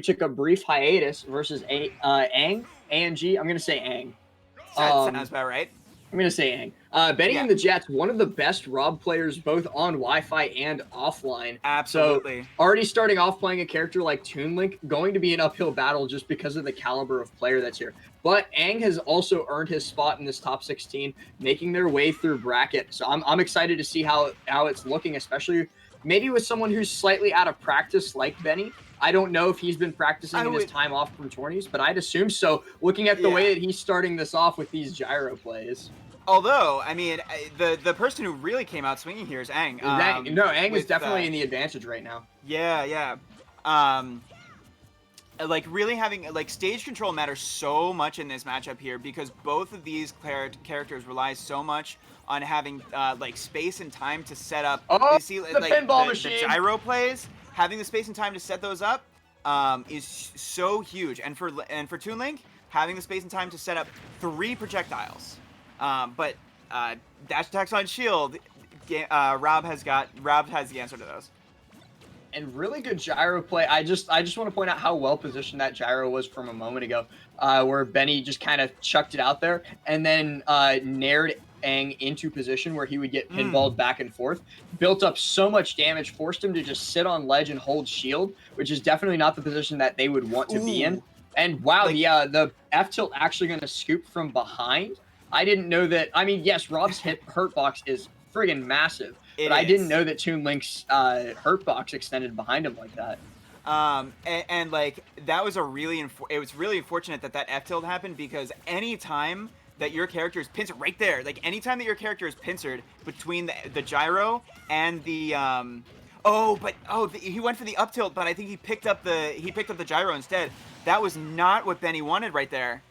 took a brief hiatus versus Aang, A-N-G. I'm going to say Aang. Sounds about right. I'm going to say Aang. Benny and the Jets, one of the best Rob players both on Wi-Fi and offline. Absolutely. So already starting off playing a character like Toon Link, going to be an uphill battle just because of the caliber of player that's here. But Aang has also earned his spot in this top 16, making their way through bracket. So I'm excited to see how it's looking, especially maybe with someone who's slightly out of practice like Benny. I don't know if he's been practicing in his time off from tourneys, but I'd assume so, looking at the way that he's starting this off with these gyro plays. Although, I mean, the person who really came out swinging here is Aang. Aang is definitely in the advantage right now. Yeah. Like really having like stage control matters so much in this matchup here because both of these characters rely so much on having like space and time to set up. Oh, you see, the like pinball machine. The gyro plays, having the space and time to set those up is so huge. And for Toon Link, having the space and time to set up 3 projectiles. But dash attacks on shield, Rob has the answer to those. And really good gyro play. I just want to point out how well positioned that gyro was from a moment ago, where Benny just kind of chucked it out there and then nared Aang into position where he would get pinballed back and forth. Built up so much damage, forced him to just sit on ledge and hold shield, which is definitely not the position that they would want to be in. And wow, like, the F tilt actually going to scoop from behind. I didn't know that. I mean, yes, Rob's hurt box is friggin' massive. But I didn't know that Toon Link's hurt box extended behind him like that. And like that was it was really unfortunate that F tilt happened because anytime that your character is pincered right there, like anytime that your character is pincered between the gyro and the he went for the up tilt, but I think he picked up the gyro instead. That was not what Benny wanted right there.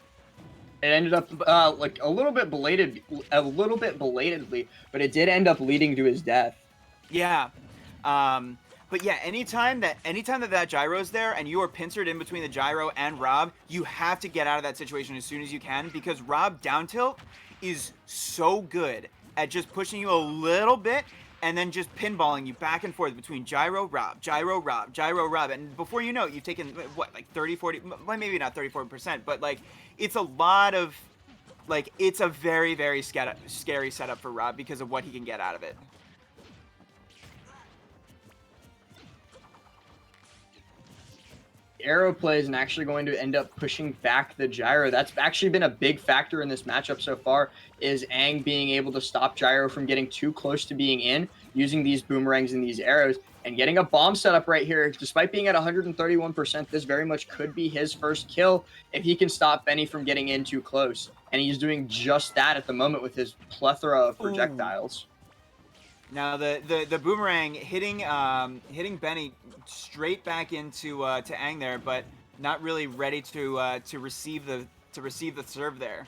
It ended up like a little bit belatedly, but it did end up leading to his death. Yeah. But yeah, anytime that gyro's there and you are pincered in between the gyro and Rob, you have to get out of that situation as soon as you can because Rob down tilt is so good at just pushing you a little bit and then just pinballing you back and forth between gyro, Rob, gyro, Rob, gyro, Rob. And before you know it, you've taken, what, like 30, 40, well, maybe not 34%, but like it's a lot of, like, it's a very, very scary setup for Rob because of what he can get out of it. Arrow plays and actually going to end up pushing back the gyro. That's actually been a big factor in this matchup so far, is Aang being able to stop gyro from getting too close to being in, using these boomerangs and these arrows, and getting a bomb setup right here. Despite being at 131%, this very much could be his first kill if he can stop Benny from getting in too close. And he's doing just that at the moment with his plethora of projectiles. Now the boomerang hitting Benny straight back into to Aang there, but not really ready to receive the serve there.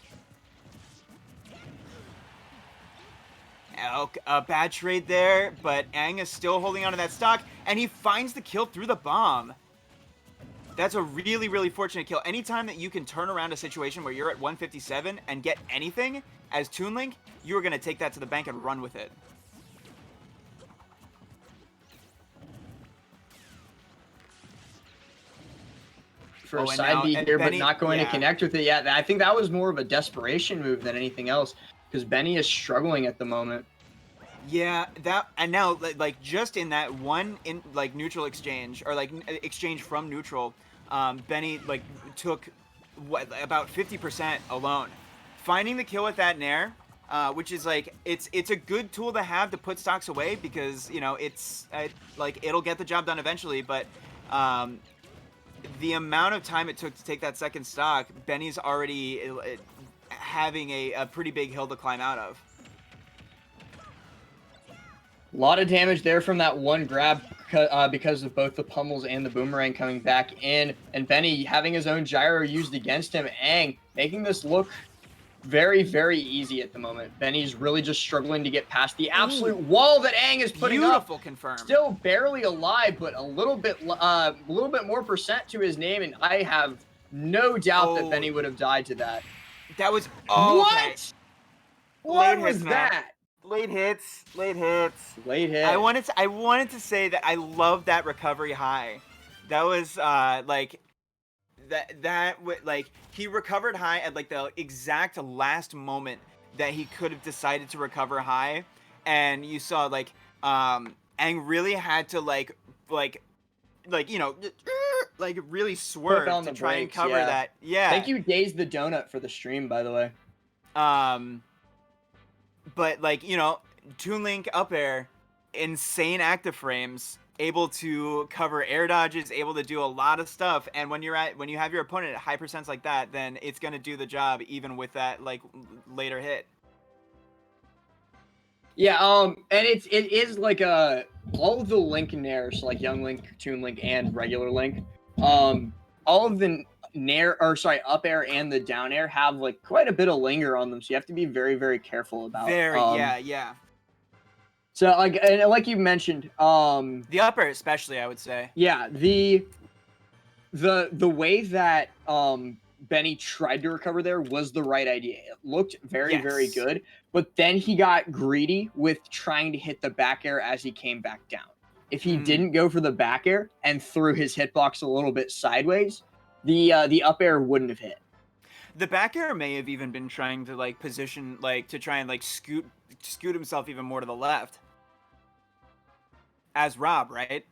A bad trade there, but Aang is still holding on to that stock, and he finds the kill through the bomb. That's a really, really fortunate kill. Anytime that you can turn around a situation where you're at 157 and get anything as Toon Link, you are going to take that to the bank and run with it. For a side B here, Benny, but not going to connect with it yet. I think that was more of a desperation move than anything else, because Benny is struggling at the moment. Yeah, and now like just in that one neutral exchange, or like exchange from neutral, Benny like took about 50% alone. Finding the kill with that nair, which is like it's a good tool to have to put stocks away because, you know, it's like it'll get the job done eventually, but the amount of time it took to take that second stock, Benny's already having a pretty big hill to climb out of. A lot of damage there from that one grab because of both the pummels and the boomerang coming back in, and Benny having his own gyro used against him. Aang making this look very, very easy at the moment. Benny's really just struggling to get past the absolute wall that Aang is putting up. Beautiful confirm. Still barely alive, but a little bit more percent to his name, and I have no doubt that Benny would have died to that. That was what? Okay. What was that? Late hits. Late hit. I wanted to say that I love that recovery high. That was like like he recovered high at like the exact last moment that he could have decided to recover high, and you saw like Aang really had to like you know like really Put swerve on to the try and brakes. cover Yeah. that. Yeah. Thank you, Days the Donut, for the stream, by the way. But like, you know, Toon Link up air, insane active frames, able to cover air dodges, able to do a lot of stuff. And when you have your opponent at high percents like that, then it's gonna do the job even with that like later hit. Yeah, and it is like all of the Link nairs, so like Young Link, Toon Link, and regular Link, all of the up air and the down air have like quite a bit of linger on them, so you have to be very, very careful about. Yeah. So like you mentioned, the up air especially, I would say. Yeah, the way that Benny tried to recover there was the right idea. It looked very, very good, but then he got greedy with trying to hit the back air as he came back down. If he didn't go for the back air and threw his hitbox a little bit sideways, the up air wouldn't have hit. The back air may have even been trying to like position, like to try and like scoot himself even more to the left. As Rob, right?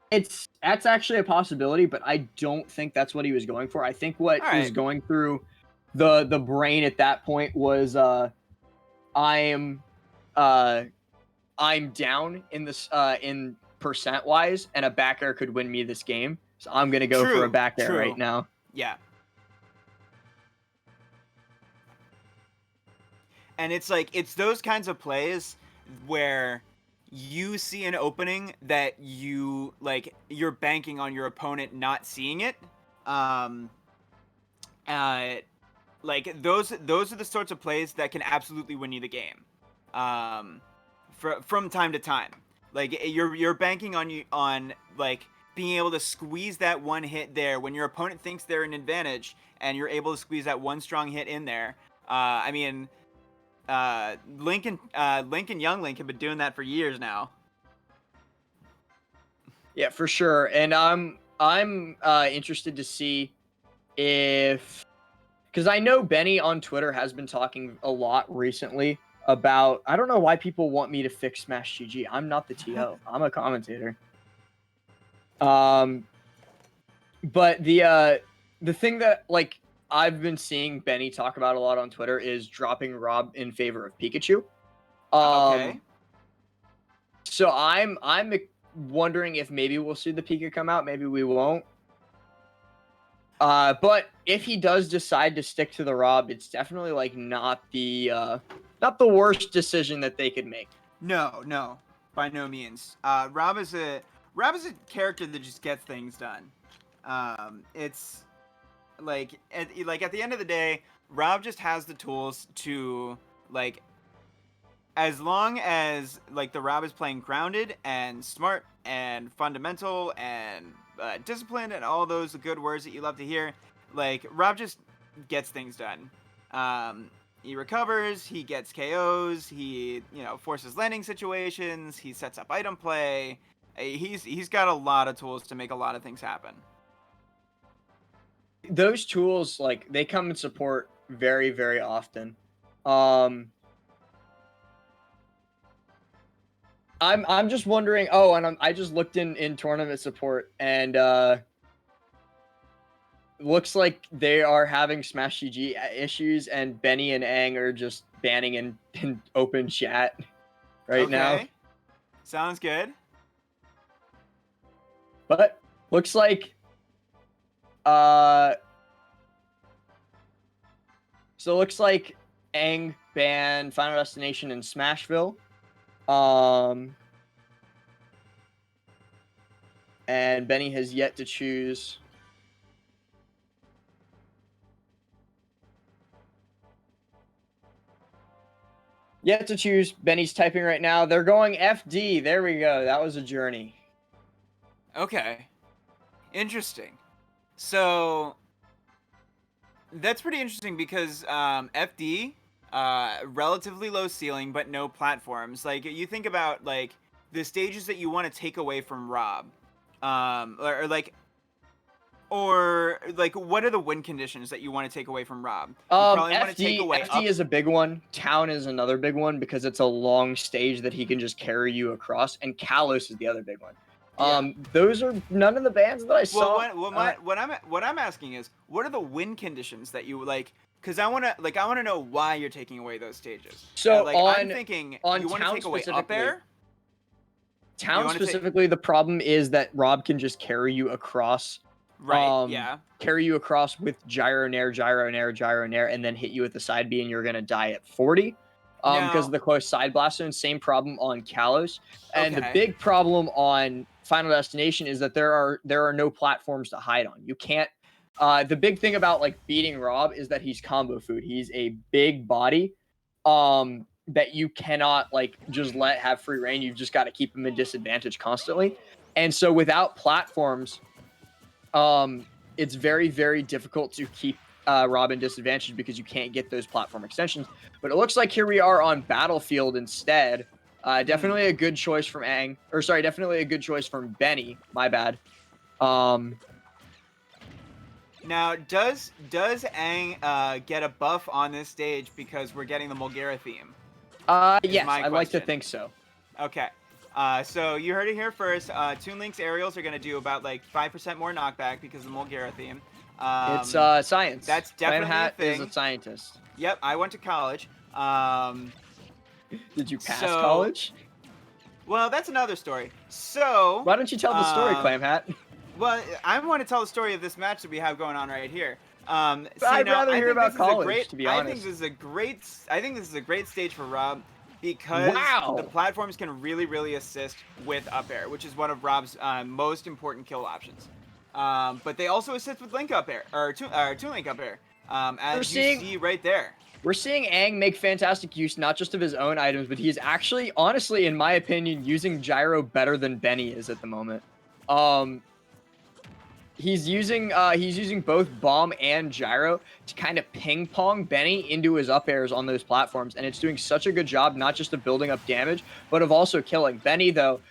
That's actually a possibility, but I don't think that's what he was going for. I think what was going through the brain at that point was I'm down in this in percent wise, and a back air could win me this game. So I'm gonna go for a back air right now. Yeah. And it's like, it's those kinds of plays where you see an opening that you like, you're banking on your opponent not seeing it. Like those are the sorts of plays that can absolutely win you the game. From time to time, like you're banking on like being able to squeeze that one hit there when your opponent thinks they're an advantage, and you're able to squeeze that one strong hit in there. I mean, Link and Young Link have been doing that for years now. Yeah, for sure. And I'm interested to see if, because I know Benny on Twitter has been talking a lot recently about, I don't know why people want me to fix Smash GG. I'm not the TO. I'm a commentator. But the thing that like I've been seeing Benny talk about a lot on Twitter is dropping Rob in favor of Pikachu. Okay. So I'm wondering if maybe we'll see the Pika come out, maybe we won't. But if he does decide to stick to the Rob, it's definitely like not the worst decision that they could make. No, by no means. Rob is a character that just gets things done. It's like at the end of the day, Rob just has the tools to, like, as long as like the Rob is playing grounded and smart and fundamental and disciplined and all those good words that you love to hear, like Rob just gets things done. He recovers, he gets KOs, he, you know, forces landing situations, he sets up item play. He's got a lot of tools to make a lot of things happen. Those tools, like, they come in support very, very often. I'm just wondering. Oh, and I just looked in tournament support, and looks like they are having Smash GG issues, and Benny and Aang are just banning in open chat right now. Sounds good. But looks like so looks like Aang banned Final Destination and Smashville. And Benny has yet to choose. Yet to choose. Benny's typing right now. They're going FD. There we go. That was a journey. Okay. Interesting. So that's pretty interesting because FD, relatively low ceiling but no platforms. Like, you think about like the stages that you want to take away from Rob, or like Or like, what are the win conditions that you want to take away from Rob? You probably want to take away FD is a big one. Town is another big one because it's a long stage that he can just carry you across, and Kalos is the other big one. Those are none of the bands that I saw. What I'm asking is, what are the win conditions that you like? Because I want to know why you're taking away those stages. So I'm thinking on you want to take away up air. Town specifically, the problem is that Rob can just carry you across. Right. Carry you across with gyro nair, and then hit you with the side B, and you're gonna die at 40. Because of the close side blaster, and same problem on Kalos. And the big problem on Final Destination is that there are no platforms to hide on. You can't. The big thing about like beating Rob is that he's combo food. He's a big body. That you cannot like just let have free reign. You've just got to keep him in disadvantage constantly. And so without platforms, it's very, very difficult to keep Rob in disadvantage because you can't get those platform extensions. But it looks like here we are on Battlefield instead. Definitely a good choice from Aang. Or sorry, definitely a good choice from Benny. My bad. Now, does Aang get a buff on this stage because we're getting the Mulgara theme? Yes, I'd like to think so. Okay. So you heard it here first. Toon Link's aerials are going to do about like 5% more knockback because of the Mulgara theme. It's science. That's definitely Clam Hat a thing. is a scientist. Yep, I went to college. Did you pass college? Well, that's another story. So why don't you tell the story, Clam Hat? Well, I want to tell the story of this match that we have going on right here. I'd rather hear about college, to be honest. I think this is a great stage for Rob because the platforms can really, really assist with up air, which is one of Rob's most important kill options. But they also assist with link up air or toon link up air, as you see right there. We're seeing Aang make fantastic use not just of his own items, but he is actually, honestly, in my opinion, using gyro better than Benny is at the moment. He's using both bomb and gyro to kind of ping pong Benny into his up airs on those platforms, and it's doing such a good job not just of building up damage, but of also killing. Benny, though,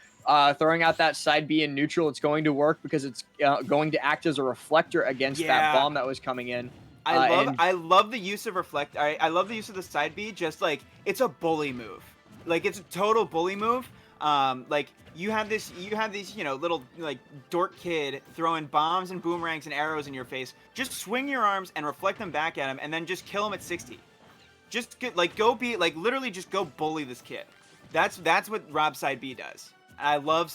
throwing out that side B in neutral, it's going to work because it's going to act as a reflector against that bomb that was coming in. I love the use of reflect. I love the use of the side B. Just like it's a bully move, like it's a total bully move. Like you have these, little like dork kid throwing bombs and boomerangs and arrows in your face. Just swing your arms and reflect them back at him, and then just kill him at 60. Just literally just go bully this kid. That's what Rob side B does. I love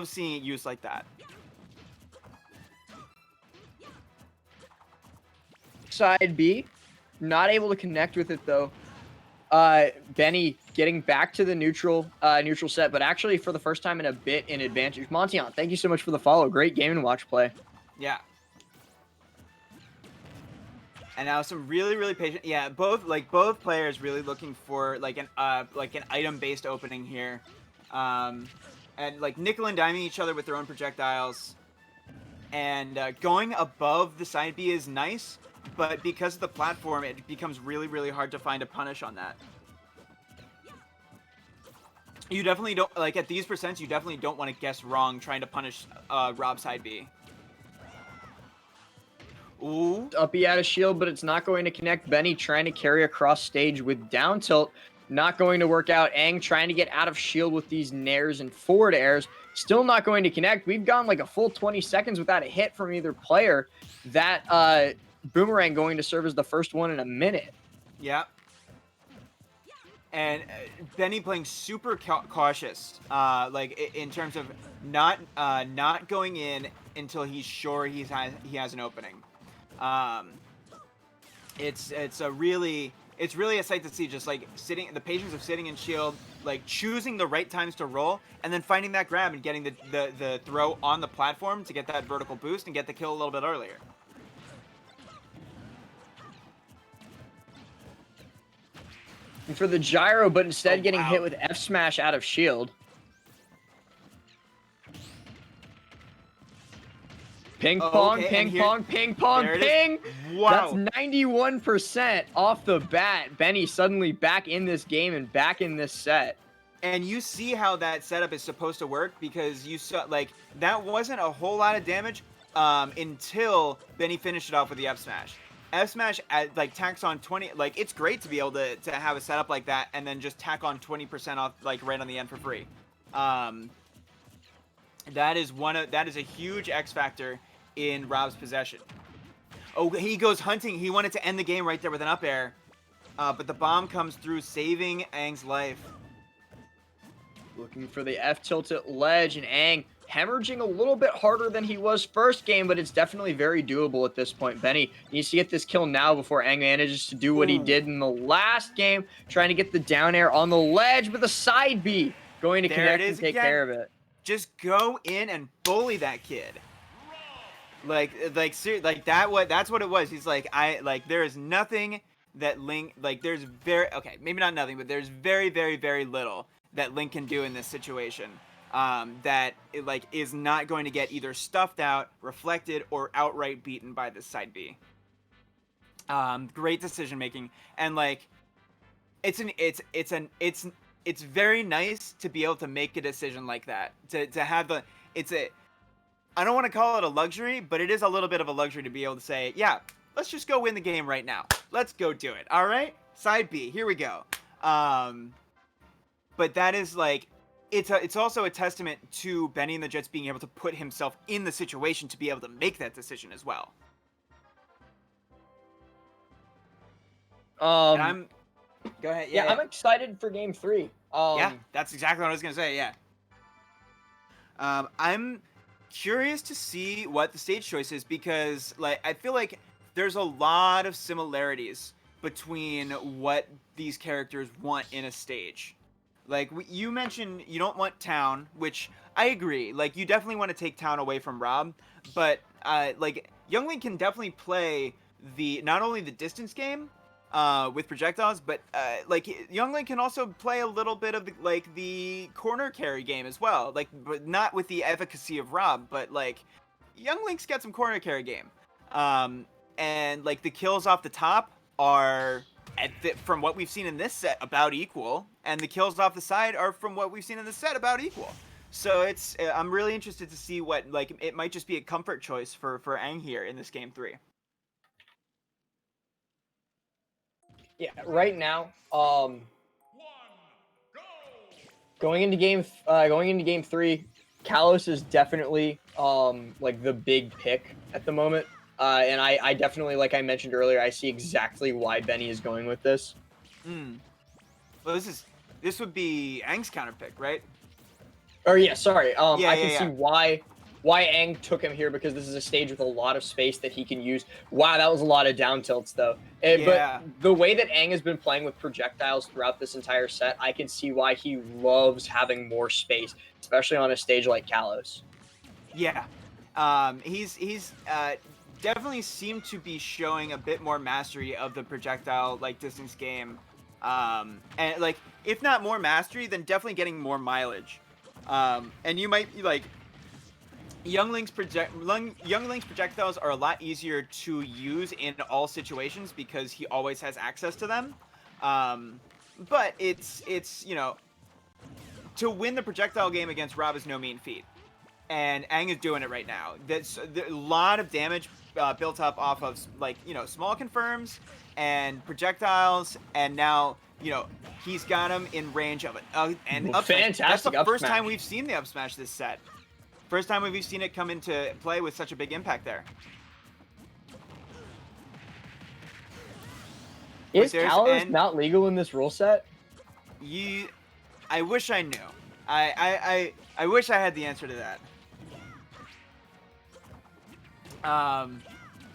seeing it used like that. Side B, not able to connect with it though. Benny getting back to the neutral set, but actually for the first time in a bit in advantage. Montion, thank you so much for the follow. Great game and watch play. Yeah. And now some really, really patient. Yeah, both players really looking for like an item based opening here, and like nickel and diming each other with their own projectiles, and going above the side B is nice. But because of the platform, it becomes really, really hard to find a punish on that. You definitely don't, like, at these percents, you definitely don't want to guess wrong trying to punish Rob side B. Ooh. Up B out of shield, but it's not going to connect. Benny trying to carry across stage with down tilt. Not going to work out. Aang trying to get out of shield with these nairs and forward airs. Still not going to connect. We've gone like a full 20 seconds without a hit from either player. That, boomerang going to serve as the first one in a minute. Yeah. And Benny playing super cautious, like in terms of not going in until he's sure he has an opening. It's really a sight to see, just like the patience of sitting in shield, like choosing the right times to roll, and then finding that grab and getting the throw on the platform to get that vertical boost and get the kill a little bit earlier. For the gyro, but instead getting hit with F smash out of shield. Ping pong, ping pong, ping pong, ping. Wow. That's 91% off the bat. Benny suddenly back in this game and back in this set. And you see how that setup is supposed to work, because you saw, like, that wasn't a whole lot of damage. until Benny finished it off with the F smash. F smash like tacks on 20. Like it's great to be able to have a setup like that and then just tack on 20% off like right on the end for free. That is a huge X factor in Rob's possession. Oh, he goes hunting. He wanted to end the game right there with an up air, but the bomb comes through, saving Aang's life. Looking for the F tilted ledge, and Aang hemorrhaging a little bit harder than he was first game, but it's definitely very doable at this point. Benny needs to get this kill now before Aang manages to do what he did in the last game, trying to get the down air on the ledge with a side B, going to connect and take care of it. Just go in and bully that kid. That's what it was. He's like, there is nothing that Link, there's maybe not nothing, but there's very, very, very little that Link can do in this situation. That is not going to get either stuffed out, reflected, or outright beaten by this side B. Great decision making, and it's very nice to be able to make a decision like that. To have I don't want to call it a luxury, but it is a little bit of a luxury to be able to say, yeah, let's just go win the game right now. Let's go do it. All right, side B, here we go. But that is it's also a testament to Benny and the Jets being able to put himself in the situation to be able to make that decision as well. Go ahead. Yeah, I'm excited for game 3. Yeah, that's exactly what I was gonna say. Yeah. I'm curious to see what the stage choice is because I feel like there's a lot of similarities between what these characters want in a stage. You mentioned you don't want Town, which I agree. You definitely want to take Town away from Rob, but Young Link can definitely play not only the distance game with projectiles, but Young Link can also play a little bit of the corner carry game as well. But not with the efficacy of Rob, but Young Link's got some corner carry game. And the kills off the top are from what we've seen in this set about equal, and the kills off the side are from what we've seen in the set about equal. So I'm really interested to see what it might just be a comfort choice for Aang here in this game 3. Yeah, right now, going into game 3, Kalos is definitely the big pick at the moment. And I definitely, like I mentioned earlier, I see exactly why Benny is going with this. Well, this would be Aang's counter pick, right? Or yeah, sorry. I can see why Aang took him here, because this is a stage with a lot of space that he can use. Wow, that was a lot of down tilts though. But the way that Aang has been playing with projectiles throughout this entire set, I can see why he loves having more space, especially on a stage like Kalos. Yeah. He's definitely seemed to be showing a bit more mastery of the projectile distance game. And if not more mastery, then definitely getting more mileage. And you might Young Link's projectiles are a lot easier to use in all situations because he always has access to them. But it's to win the projectile game against Rob is no mean feat. And Aang is doing it right now. There's a lot of damage built up off of small confirms and projectiles, and now he's got him in range of it. And up smash. That's the first time we've seen the up smash this set. First time we've seen it come into play with such a big impact there. Is Kalos not legal in this rule set? I wish I knew. I wish I had the answer to that.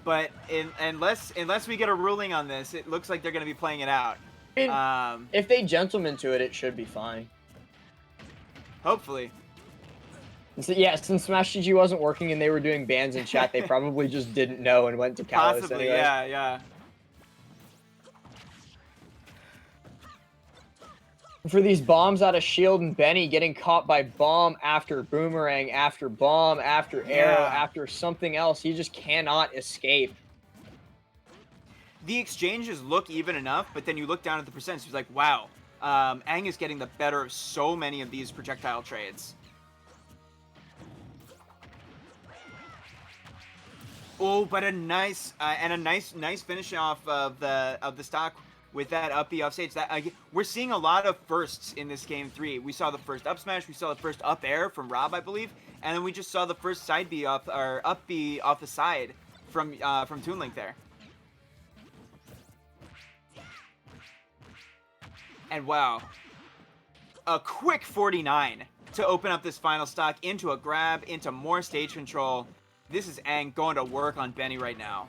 But unless we get a ruling on this, it looks like they're going to be playing it out. If they gentleman to it, it should be fine. Hopefully. So, yeah, since Smash GG wasn't working and they were doing bans in chat, they probably just didn't know and went to Kalos. Possibly, anyway. yeah. For these bombs out of shield, and Benny getting caught by bomb after boomerang, after bomb, after arrow, after something else. He just cannot escape. The exchanges look even enough, but then you look down at the percents. It's like, wow, Aang is getting the better of so many of these projectile trades. Oh, but a nice nice finish off of the stock with that up B off stage. That we're seeing a lot of firsts in this game 3. We saw the first up smash, we saw the first up air from Rob, I believe, and then we just saw the first side B off or up B off the side from Toon Link there. And wow, a quick 49 to open up this final stock into a grab, into more stage control. This is Aang going to work on Benny right now.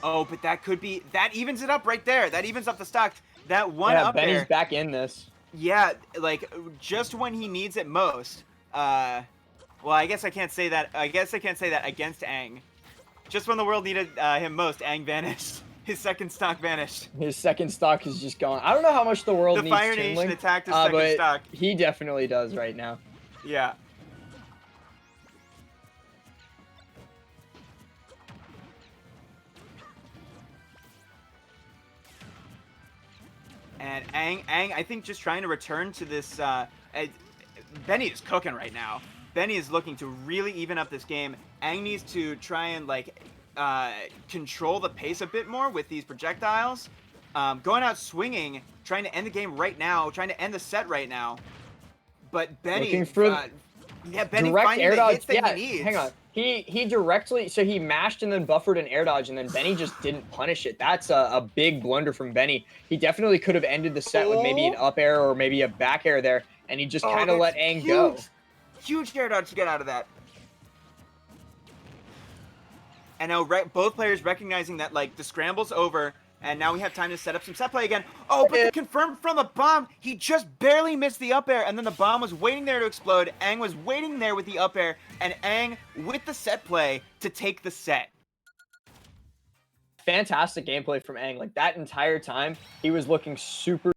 Oh, but that evens it up right there. That evens up the stock. That one up Benny's there. back in this. Yeah, like just when he needs it most. Well, I guess I can't say that. I guess I can't say that against Aang. Just when the world needed him most, Aang vanished. His second stock vanished. His second stock is just gone. I don't know how much the world needs Fire Toon Nation Link, attacked his second stock. He definitely does right now. Yeah. And Aang, I think just trying to return to this, Benny is cooking right now. Benny is looking to really even up this game. Aang needs to try and, like, control the pace a bit more with these projectiles. Going out swinging, trying to end the game right now, trying to end the set right now. But Benny, looking for Benny direct finding air the dodge. hits that he needs. Hang on. He directly, so he mashed and then buffered an air dodge, and then Benny just didn't punish it. That's a big blunder from Benny. He definitely could have ended the set with maybe an up air or maybe a back air there, and he just kind of let Aang go. Huge air dodge to get out of that. And now both players recognizing that, like, the scramble's over, and now we have time to set up some set play again. Oh, but confirmed from the bomb, he just barely missed the up air, and then the bomb was waiting there to explode. Aang was waiting there with the up air, and Aang with the set play to take the set. Fantastic gameplay from Aang. Like, that entire time, he was looking super